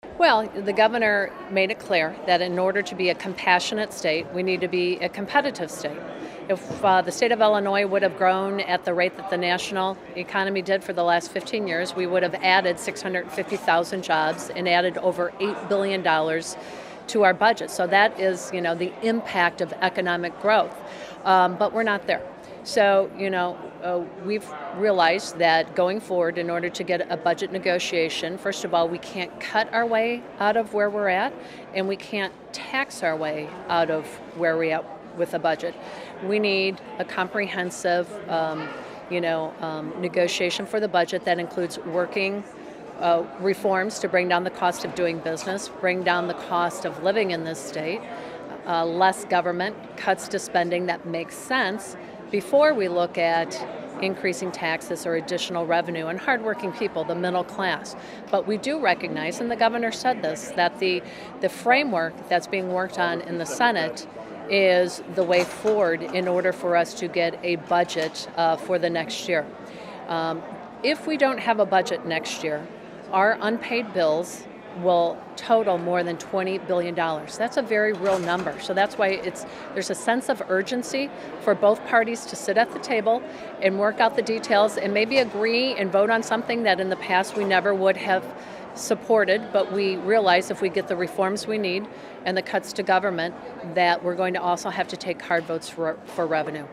Well, the governor made it clear that in order to be a compassionate state, we need to be a competitive state. If the state of Illinois would have grown at the rate that the national economy did for the last 15 years, we would have added 650,000 jobs and added over $8 billion to our budget. So that is, the impact of economic growth. But we're not there. So, we've realized that going forward, in order to get a budget negotiation, first of all, we can't cut our way out of where we're at, and we can't tax our way out of where we're at with a budget. We need a comprehensive, negotiation for the budget that includes working reforms to bring down the cost of doing business, bring down the cost of living in this state, less government, cuts to spending that makes sense, before we look at increasing taxes or additional revenue on hardworking people, the middle class. But we do recognize, and the governor said this, that the framework that's being worked on in the Senate is the way forward in order for us to get a budget for the next year. If we don't have a budget next year, our unpaid bills will total more than $20 billion. That's a very real number. So that's why there's a sense of urgency for both parties to sit at the table and work out the details and maybe agree and vote on something that in the past we never would have supported, but we realize if we get the reforms we need and the cuts to government, that we're going to also have to take hard votes for revenue.